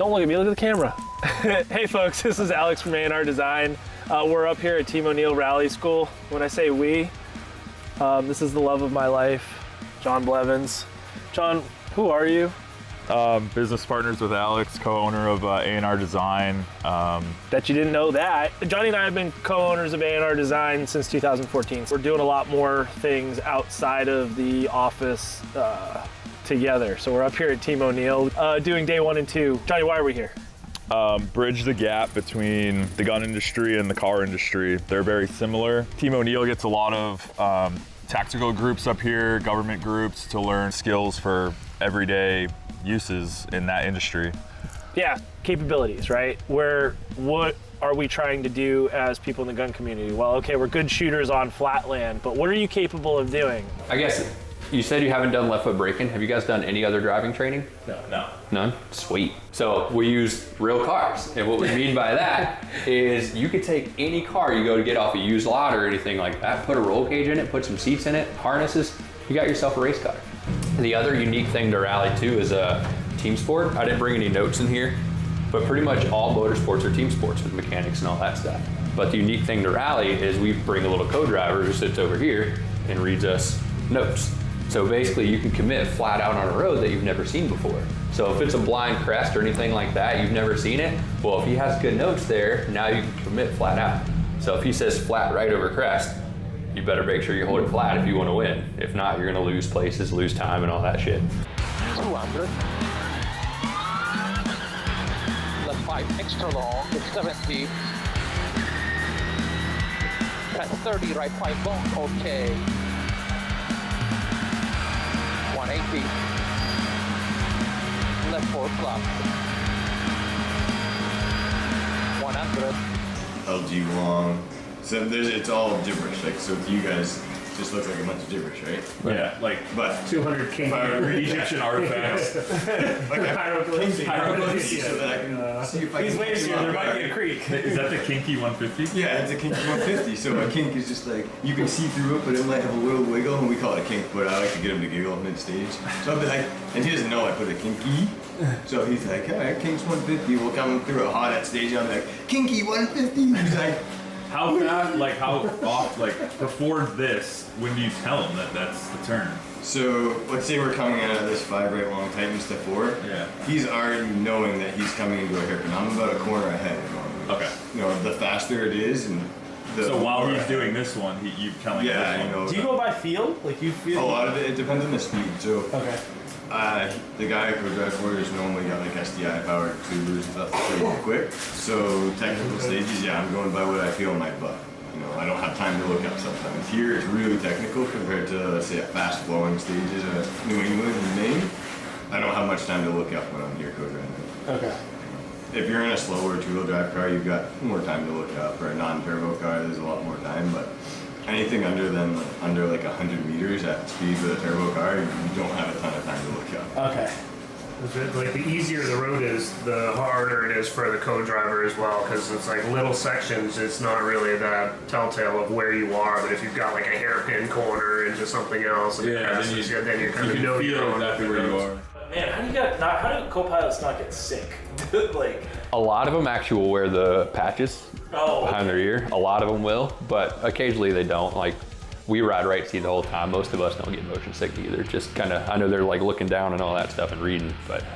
Don't look at me, look at the camera. Hey folks, this is Alex from ANR Design. We're up here at Team O'Neill Rally School. When I say we, this is the love of my life, Jon Blevins. Jon, who are you? Business partners with Alex, co-owner of ANR Design. Bet you didn't know that. Johnny and I have been co-owners of ANR Design since 2014. So we're doing a lot more things outside of the office together. So we're up here at Team O'Neill doing day 1 and 2. Johnny, why are we here? Bridge the gap between the gun industry and the car industry. They're very similar. Team O'Neill gets a lot of tactical groups up here, government groups, to learn skills for everyday uses in that industry. Yeah, capabilities, right? What are we trying to do as people in the gun community? Well, okay, we're good shooters on flat land, but what are you capable of doing? I guess you said you haven't done left foot braking. Have you guys done any other driving training? No. None? Sweet. So we use real cars. And what we mean by that is you could take any car you go to get off a used lot or anything like that, put a roll cage in it, put some seats in it, harnesses, you got yourself a race car. The other unique thing to rally too is a team sport. I didn't bring any notes in here, but pretty much all motorsports are team sports with mechanics and all that stuff. But the unique thing to rally is we bring a little co-driver who sits over here and reads us notes. So basically you can commit flat out on a road that you've never seen before. So if it's a blind crest or anything like that, you've never seen it, well, if he has good notes there, now you can commit flat out. So if he says flat right over crest, you better make sure you hold it flat if you want to win. If not, you're gonna lose places, lose time and all that shit. 200. Left 5 extra long, it's 70. Cut 30, right 5 long, okay. 180. Left 4 club. 100. LG long. So it's all gibberish. Like, so to you guys, it just looks like a bunch of gibberish, right? Yeah, like But 200 king Egyptian artifacts. like hieroglyphics, so that I can see if I He's can. waiting here, there might be a creek. Is that the kinky 150? Yeah, it's a kink 150. So a kink is just like, you can see through it, but it might have a little wiggle, and we call it a kink, but I like to get him to giggle mid-stage. So I'll be like, and he doesn't know I put a kinky. So he's like, all right, kink's 150. We'll come through a hot at stage, and I'm like, kinky 150. He's like, How fast, like how off, like before this, when do you tell him that that's the turn? so let's say we're coming out of this 5 right long tightens to 4. Yeah. He's already knowing that he's coming into a hairpin. I'm about a corner ahead of him. Okay. You know, the faster it is, and the So while more he's ahead. doing this one, you telling Yeah, this you one. know. Do you go by feel? Like you feel? A lot of it depends on the speed. So Okay. the guy who goes drive quarters normally got like SDI powered tubers and stuff pretty quick. So technical stages, yeah, I'm going by what I feel in my butt. You know, I don't have time to look up sometimes. Here it's really technical compared to, let's say, a fast flowing stages of New England and Maine. I don't have much time to look up when I'm here co-driving. Okay. If you're in a slower 2-wheel drive car, you've got more time to look up. For a non-turbo car, there's a lot more time, but anything under like 100 meters at speed with a turbo car, you don't have a ton of time to look up. Okay. Like the easier the road is, the harder it is for the co-driver as well, because it's like little sections. It's not really that telltale of where you are, but if you've got like a hairpin corner into something else, and Yeah, then you kind of know feel you're on exactly different where you roads. are. Man, how do co-pilots not get sick? Like, A lot of them actually will wear the patches behind their ear. A lot of them will, but occasionally they don't. Like, we ride right seat the whole time. Most of us don't get motion sick either. Just kind of, I know they're like looking down and all that stuff and reading, but it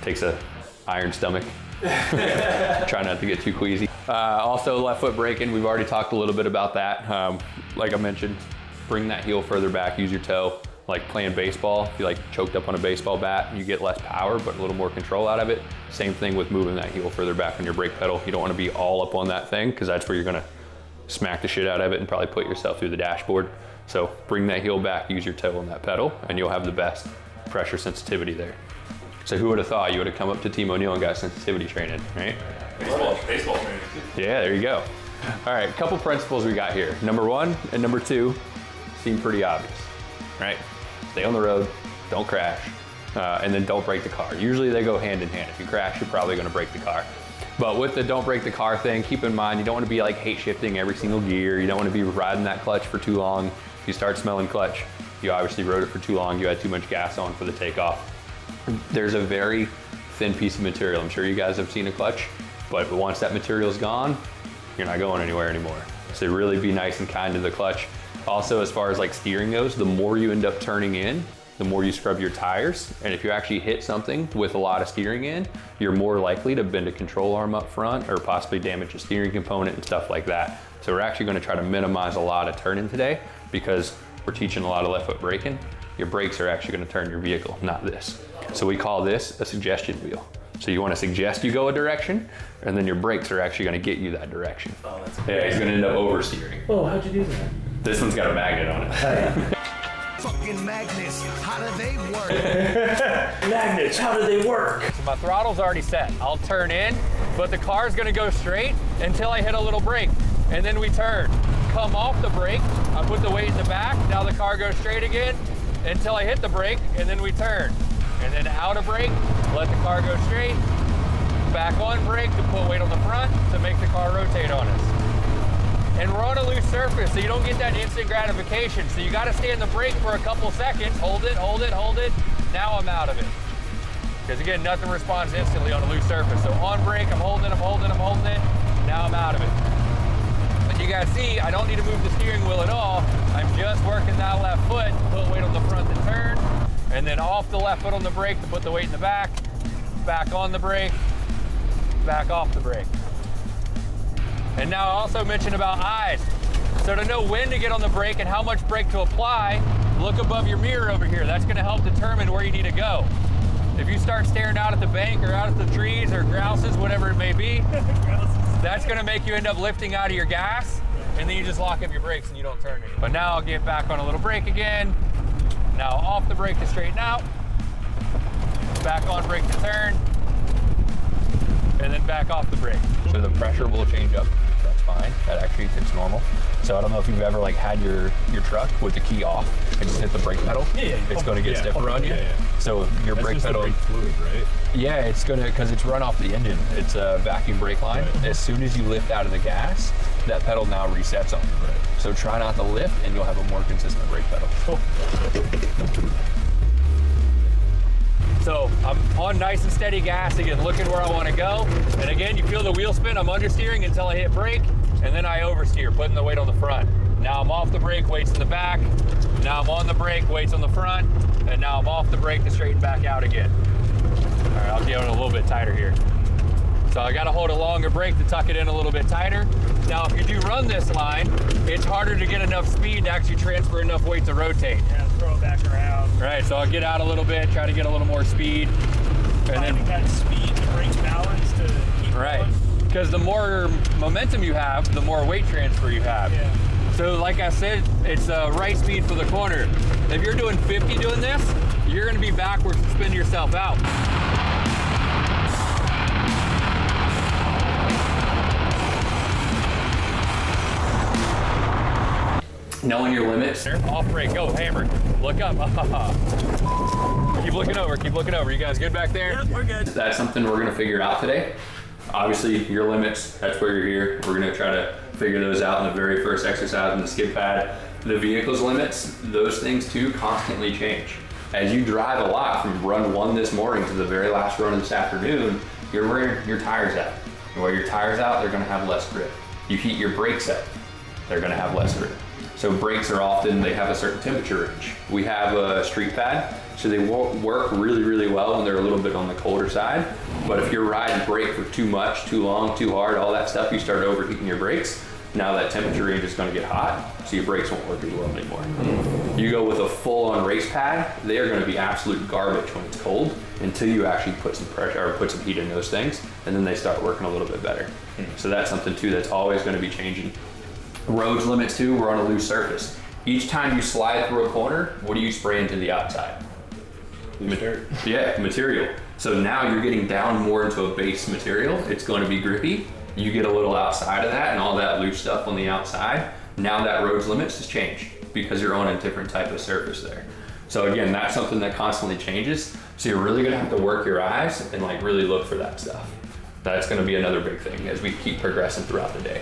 takes a iron stomach. Try not to get too queasy. Also, left foot braking, we've already talked a little bit about that. Like I mentioned, bring that heel further back, use your toe. Like playing baseball, if you like choked up on a baseball bat, you get less power, but a little more control out of it. Same thing with moving that heel further back on your brake pedal. You don't want to be all up on that thing, because that's where you're gonna smack the shit out of it and probably put yourself through the dashboard. So bring that heel back, use your toe on that pedal, and you'll have the best pressure sensitivity there. So who would have thought you would have come up to Team O'Neill and got sensitivity training, right? Baseball training. Yeah, there you go. All right, a couple principles we got here. Number 1 and number 2 seem pretty obvious, right? Stay on the road, don't crash, and then don't break the car. Usually they go hand in hand. If you crash, you're probably gonna break the car. But with the don't break the car thing, keep in mind, you don't wanna be like hate shifting every single gear. You don't wanna be riding that clutch for too long. If you start smelling clutch, you obviously rode it for too long, you had too much gas on for the takeoff. There's a very thin piece of material. I'm sure you guys have seen a clutch, but once that material's gone, you're not going anywhere anymore. So really be nice and kind to the clutch. Also, as far as like steering goes, the more you end up turning in, the more you scrub your tires. And if you actually hit something with a lot of steering in, you're more likely to bend a control arm up front or possibly damage a steering component and stuff like that. So we're actually going to try to minimize a lot of turning today because we're teaching a lot of left foot braking. Your brakes are actually going to turn your vehicle, not this. So we call this a suggestion wheel. So you want to suggest you go a direction, and then your brakes are actually going to get you that direction. Oh, that's yeah, it's going to end up oversteering. Oh, how'd you do that? This one's got a magnet on it. Fucking magnets, how do they work? Magnets, how do they work? So my throttle's already set. I'll turn in, but the car's gonna go straight until I hit a little brake. And then we turn. Come off the brake, I put the weight in the back, now the car goes straight again until I hit the brake, and then we turn. And then out of brake, let the car go straight, back on brake to put weight on the front to make the car rotate on us. And we're on a loose surface, so you don't get that instant gratification. So you gotta stay in the brake for a couple seconds, hold it, hold it, hold it. Now I'm out of it. Because again, nothing responds instantly on a loose surface. So on brake, I'm holding it, I'm holding it, I'm holding it. Now I'm out of it. But you guys see, I don't need to move the steering wheel at all. I'm just working that left foot to put weight on the front to turn, and then off the left foot on the brake to put the weight in the back on the brake, back off the brake. And now I also mentioned about eyes. So to know when to get on the brake and how much brake to apply, look above your mirror over here. That's gonna help determine where you need to go. If you start staring out at the bank or out at the trees or grouses, whatever it may be, that's gonna make you end up lifting out of your gas, and then you just lock up your brakes and you don't turn anymore. But now I'll get back on a little brake again. Now off the brake to straighten out, back on brake to turn, and then back off the brake. So the pressure will change up. That's fine. That actually fits normal. So I don't know if you've ever like had your truck with the key off and just hit the brake pedal. Yeah. It's going to get stiffer on you. So your brake pedal. Brake fluid, right? Yeah, it's going to, because it's run off the engine. It's a vacuum brake line. Right. As soon as you lift out of the gas, that pedal now resets on you. Right. So try not to lift and you'll have a more consistent brake pedal. So I'm on nice and steady gas again, looking where I want to go. And again, you feel the wheel spin, I'm understeering until I hit brake, and then I oversteer, putting the weight on the front. Now I'm off the brake, weights in the back. Now I'm on the brake, weights on the front. And now I'm off the brake to straighten back out again. All right, I'll get it a little bit tighter here. So I gotta hold a longer brake to tuck it in a little bit tighter. Now, if you do run this line, it's harder to get enough speed to actually transfer enough weight to rotate. Yeah, throw it back around. Right, so I'll get out a little bit, try to get a little more speed. And then that speed, the brake's balance to keep right, because the more momentum you have, the more weight transfer you have. Yeah. So like I said, it's right speed for the corner. If you're doing 50 doing this, you're gonna be backwards and spin yourself out. Knowing your limits. Off brake, go, hammer. Look up. Keep looking over, keep looking over. You guys good back there? Yep, we're good. That's something we're gonna figure out today. Obviously, your limits, that's where you're here. We're gonna try to figure those out in the very first exercise in the skid pad. The vehicle's limits, those things too constantly change. As you drive a lot from run 1 this morning to the very last run this afternoon, you're wearing your tires out. You wear your tires out, they're gonna have less grip. You heat your brakes up, they're gonna have less grip. So brakes are often, they have a certain temperature range. We have a street pad, so they won't work really, really well when they're a little bit on the colder side. But if you're riding brake for too much, too long, too hard, all that stuff, you start overheating your brakes. Now that temperature range is gonna get hot, so your brakes won't work as well anymore. You go with a full-on race pad, they are gonna be absolute garbage when it's cold until you actually put some pressure or put some heat in those things, and then they start working a little bit better. So that's something too that's always gonna be changing. Roads limits too, we're on a loose surface. Each time you slide through a corner, what do you spray into the outside? Material. Yeah, material. So now you're getting down more into a base material. It's going to be grippy. You get a little outside of that and all that loose stuff on the outside. Now that roads limits has changed because you're on a different type of surface there. So again, that's something that constantly changes. So you're really gonna have to work your eyes and like really look for that stuff. That's gonna be another big thing as we keep progressing throughout the day.